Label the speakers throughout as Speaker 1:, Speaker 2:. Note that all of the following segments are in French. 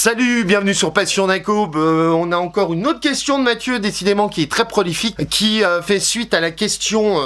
Speaker 1: Salut, bienvenue sur Passion Naco. On a encore une autre question de Mathieu, décidément, qui est très prolifique, qui fait suite à la question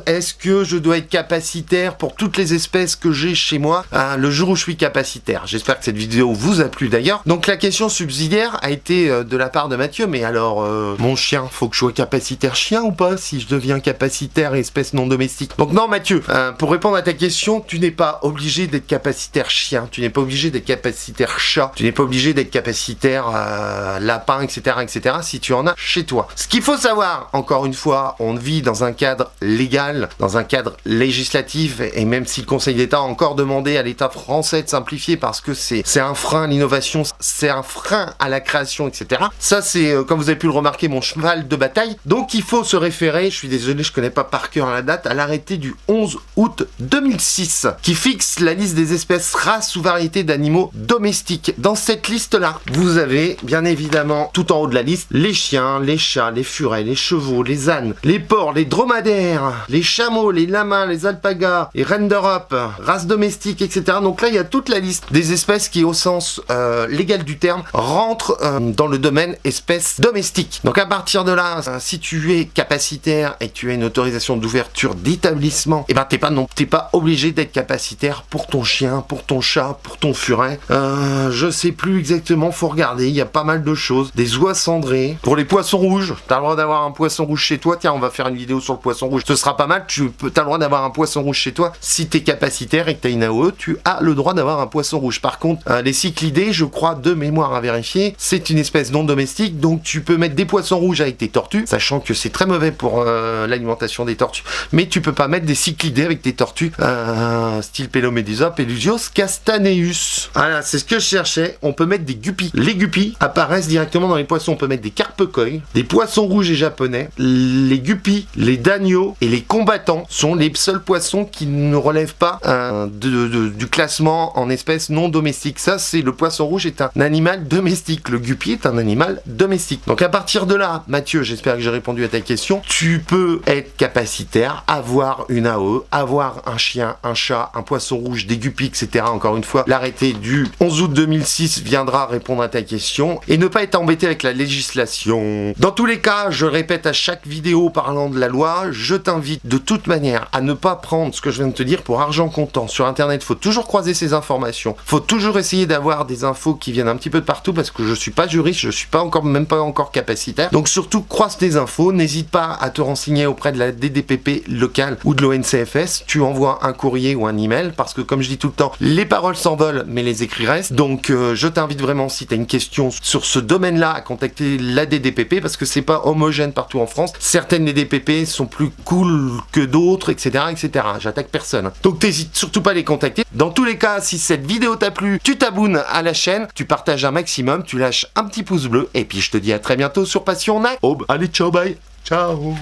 Speaker 1: est-ce que je dois être capacitaire pour toutes les espèces que j'ai chez moi le jour où je suis capacitaire. J'espère que cette vidéo vous a plu d'ailleurs. Donc la question subsidiaire a été de la part de Mathieu, mais alors mon chien, faut que je sois capacitaire chien ou pas si je deviens capacitaire espèce non domestique? Donc non Mathieu, pour répondre à ta question, tu n'es pas obligé d'être capacitaire chien, tu n'es pas obligé d'être capacitaire chat, tu n'es pas obligé d'être capacitaire lapin, etc., etc., si tu en as chez toi. Ce qu'il faut savoir, encore une fois, on vit dans un cadre légal, dans un cadre législatif, et même si le Conseil d'État a encore demandé à l'État français de simplifier parce que c'est un frein à l'innovation, c'est un frein à la création, etc. Ça, c'est, comme vous avez pu le remarquer, mon cheval de bataille. Donc, il faut se référer, je suis désolé, je connais pas par cœur la date, à l'arrêté du 11 août 2006, qui fixe la liste des espèces, races ou variétés d'animaux domestiques. Dans cette liste-là, vous avez, bien évidemment, tout en haut de la liste, les chiens, les chats, les furets, les chevaux, les ânes, les porcs, les dromadaires, les chameaux, les lamas, les alpagas, les rennes d'Europe, races domestiques, etc. Donc là, il y a toute la liste des espèces qui, au sens légal du terme, rentrent dans le domaine espèces domestiques. Donc à partir de là, si tu es capacitaire et que tu as une autorisation d'ouverture d'établissement, et ben t'es pas obligé d'être capacitaire pour ton chien, pour ton chat, pour ton furet. Je sais plus exactement, faut regarder, il y a pas mal de choses. Des oies cendrées. Pour les poissons rouges, t'as le droit d'avoir un poisson rouge chez toi. Tiens, on va faire une vidéo sur le poisson rouge. Ce sera pas mal, t'as le droit d'avoir un poisson rouge chez toi. Si t'es capacitaire et que t'as une AOE, tu as le droit d'avoir un poisson rouge. Par contre, les cyclidés, je crois, de mémoire à vérifier, c'est une espèce non domestique, donc tu peux mettre des poissons rouges avec tes tortues, sachant que c'est très mauvais pour l'alimentation des tortues, mais tu peux pas mettre des cyclidés avec tes tortues, style Pelomedusa, Pelusios, Castaneus. Voilà, c'est ce que je cherchais. On peut mettre des guppies. Les guppies apparaissent directement dans les poissons. On peut mettre des carpe-koi, des poissons rouges et japonais. Les guppies, les danios et les combattants sont les seuls poissons qui ne relèvent pas du classement en espèces non domestiques. Ça, c'est le poisson rouge est un animal domestique. Le guppy est un animal domestique. Donc à partir de là, Mathieu, j'espère que j'ai répondu à ta question. Tu peux être capacitaire, avoir une AOE, avoir un chien, un chat, un poisson rouge, des guppies, etc. Encore une fois, l'arrêté du 11 août 2006 viendra répondre à ta question et ne pas être embêté avec la législation. Dans tous les cas, je répète à chaque vidéo parlant de la loi, je t'invite de toute manière à ne pas prendre ce que je viens de te dire pour argent comptant. Sur internet, faut toujours croiser ces informations. Faut toujours essayer d'avoir des infos qui viennent un petit peu de partout parce que je suis pas juriste, je suis pas encore, même pas encore capacitaire. Donc surtout, croise tes infos, n'hésite pas à te renseigner auprès de la DDPP locale ou de l'ONCFS. Tu envoies un courrier ou un email parce que comme je dis tout le temps, les paroles s'envolent mais les écrits restent. Donc je t'invite vraiment, si tu as une question sur ce domaine-là, à contacter la DDPP parce que c'est pas homogène partout en France. Certaines DDPP sont plus cool que d'autres, etc., etc. J'attaque personne. Donc t'hésites surtout pas à les contacter. Dans tous les cas, si cette vidéo t'a plu, tu t'abonnes à la chaîne, tu partages un maximum, tu lâches un petit pouce bleu et puis je te dis à très bientôt sur Passion Naco. Allez, ciao, bye. Ciao.